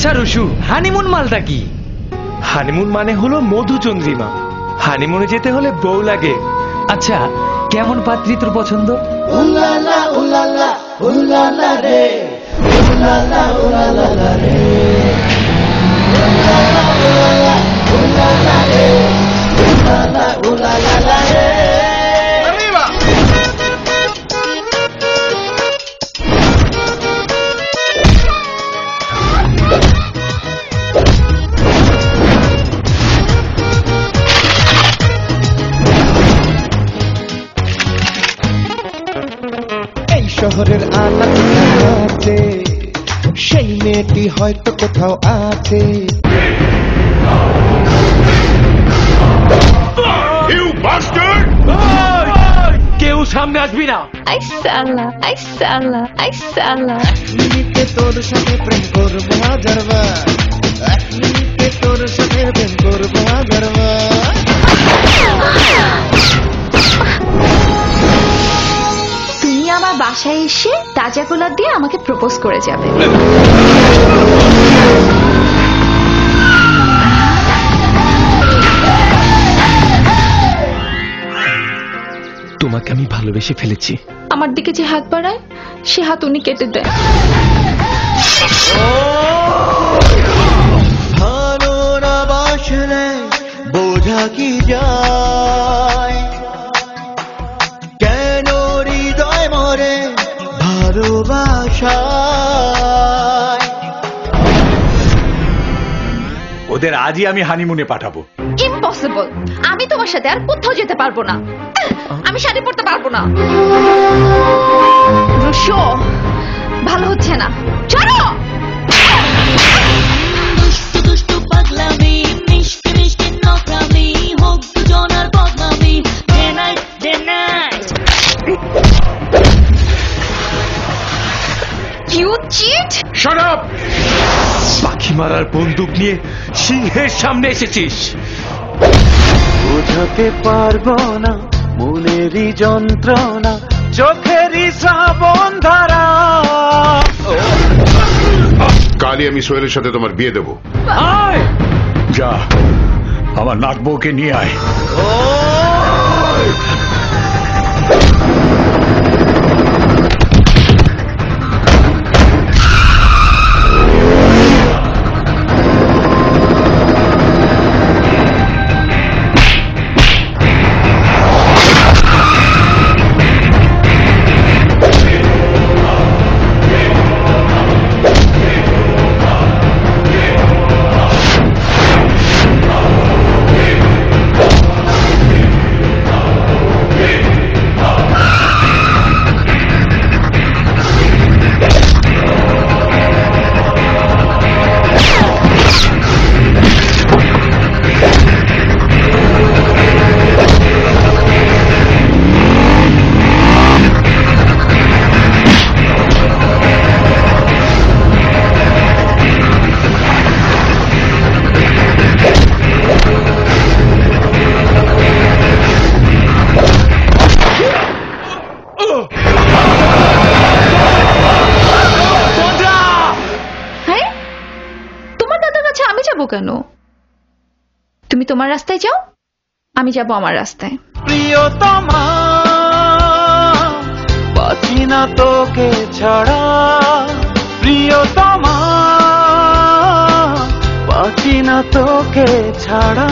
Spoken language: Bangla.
আচ্ছা রুশু, হানিমুন মালটা কি? হানিমুন মানে হলো মধুচন্দ্রিমা। হানিমুনে যেতে হলে বউ লাগে। আচ্ছা, কেমন পাত্রী তোর পছন্দ? উলালা উলালা উলালা রে, উলালা উলালা রে, উলালা উলালা উলালা রে, উলালা উলালা রে। শহরের আনাচে সেই মেয়েটি হয়তো কোথাও আছে। কেউ সামনে আসবি না। মিনিটে তোর সাথে প্রেম করবো হাজারবার, এক মিনিটে তোর সাথে প্রেম করবো হাজারবার। আমার বাসায় এসে তাজা গোলাপ দিয়ে আমাকে প্রপোজ করে যাবে। তোমাকে আমি ভালোবেসে ফেলেছি। আমার দিকে যে হাত বাড়ায় সে হাত উনি কেটে দেয়। ভালো না বাসলে বোঝা কি যায়, কেন হৃদয় মরে ভালোবাসায়। ওদের আজই আমি হানিমুনে পাঠাবো। ইম্পসিবল, আমি তোমার সাথে আর কোথাও যেতে পারবো না। আমি শাড়ি পরতে পারবো না। রুশো, ভালো হচ্ছে না, চলো। দুষ্টু পাগলামি, মিষ্টি মিষ্টি নকরামি, হোক দুজনার বদনামি, day night day night. You cheat! Shut up! পাখি মারার বন্দুক নিয়ে সিংহের সামনে এসেছিস। বোঝাতে পারবো না মনেরই যন্ত্রণা, চোখেরই শ্রাবণ ধারা। কালই আমি সোহেলের সাথে তোমার বিয়ে দেবো। যা, আমার নাক বউকে নিয়ে আয়। কেন? তুমি তোমার রাস্তায় যাও, আমি যাব আমার রাস্তায়। প্রিয়তমা, বাঁচি না তোকে ছাড়া। প্রিয়তমা, বাঁচি না তোকে ছাড়া।